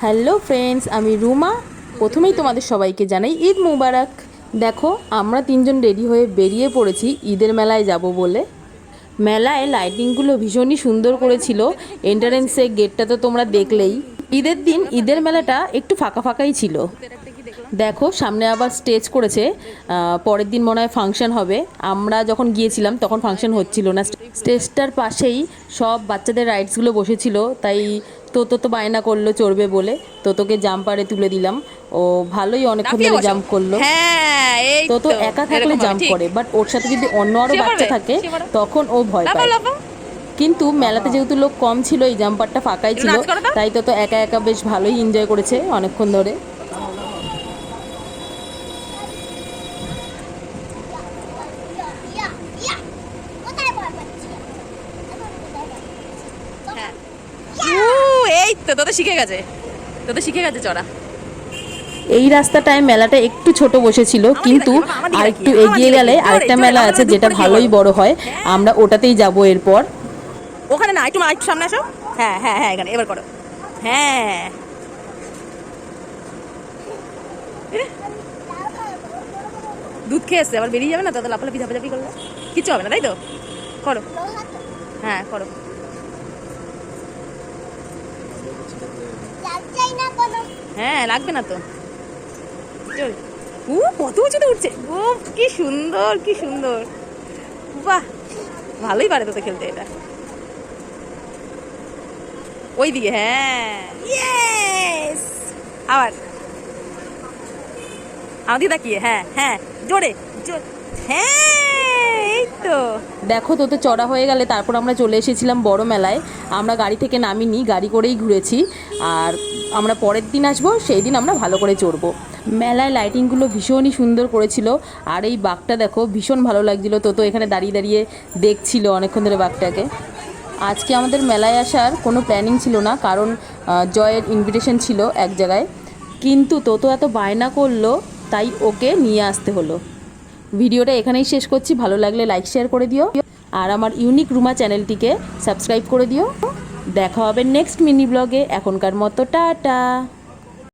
Hello friends, আমি রুমা। প্রথমেই তোমাদের সবাইকে জানাই ঈদ মুবারক। দেখো, আমরা তিনজন রেডি হয়ে বেরিয়ে পড়েছি ঈদের মেলায় যাব বলে। মেলায় লাইটিংগুলো ভীষণই সুন্দর করেছিল। এন্ট্রান্সে গেটটা তো তোমরা দেখলেই। ঈদের দিন ঈদের মেলাটা একটু ফাঁকা ফাঁকাই ছিল। দেখো, সামনে আবার স্টেজ করেছে। পরের দিন মনে হয় ফাংশন হবে। আমরা যখন গিয়েছিলাম তখন ফাংশন হচ্ছিল না। স্টেজটার পাশেই সব বাচ্চাদের রাইডসগুলো বসেছিল, তাই তোতো তো বায়না করলো চড়বে বলে। তোতোকে জাম্পারে তুলে দিলাম। ও ভালোই অনেকক্ষণ ধরে জাম্প করলো। হ্যাঁ, এই তোতো তো একা থাকলে এরকম হবে, জাম্প ঠিক। করে, বাট ওর সাথে যদি অন্য আরও শুয়ে বাচ্চা পড়বে, থাকে শুয়ে পড়ো। তখন ও ভয় লাফাও, পায়। লাফাও। কিন্তু মেলাতে যেহেতু লোক কম ছিল, এই জাম্পারটা ফাঁকাই একটু ছিল, নাচ করো তো। তাই তো একা একা বেশ ভালোই এনজয় করেছে অনেকক্ষণ ধরে। হ্যাঁ। এই তো তোদের শিখে গেছে, চড়া। এই রাস্তাটায় মেলাটা একটু ছোট বসেছিল, কিন্তু আর একটু এগিয়ে গেলে আরেকটা মেলা আছে যেটা ভালোই বড় হয়। আমরা ওটাতেই যাব এরপর। ওখানে না, একটু একটু সামনে আসো। হ্যাঁ হ্যাঁ হ্যাঁ, এখানে এবার করো। হ্যাঁ, দুধ খেয়ে এসছে, আবার বেরিয়ে যাবে না, তাদের লাফালাফি ঝাপাঝাপি করলে কিছু হবে না, তাই তো? করো। হ্যাঁ, করো। হ্যাঁ, লাগবে না তো। চল। কত উঁচুতে উঠছে। ও, কি সুন্দর, কি সুন্দর। বাহ, ভালোই পারে তোতে খেলতে এটা। ওই দিকে, হ্যাঁ। ইয়েস। আবার আমাদের তাকিয়ে, হ্যাঁ হ্যাঁ, জোরে জোরে। হ্যাঁ, এই তো। দেখো, তোতে চড়া হয়ে গেলে তারপর আমরা চলে এসেছিলাম বড় মেলায়। আমরা গাড়ি থেকে নামিনি, গাড়ি করেই ঘুরেছি। আর আমরা পরের দিন আসবো, সেই দিন আমরা ভালো করে চড়বো। মেলায় লাইটিংগুলো ভীষণই সুন্দর করেছিল। আর এই বাঘটা দেখো, ভীষণ ভালো লাগছিলো। তো এখানে দাঁড়িয়ে দাঁড়িয়ে দেখছিল অনেকক্ষণ ধরে বাঘটাকে। আজকে আমাদের মেলায় আসার কোনো প্ল্যানিং ছিল না, কারণ জয়ের ইনভিটেশন ছিল এক জায়গায়। কিন্তু তো এত বায়না করলো, তাই ওকে নিয়ে আসতে হলো। ভিডিওটা এখানেই শেষ করছি। ভালো লাগলে লাইক শেয়ার করে দিও, আর আমার ইউনিক রুমা চ্যানেলটিকে সাবস্ক্রাইব করে দিও। দেখা হবে নেক্সট মিনি ব্লগে। এখনকার মতো টাটা।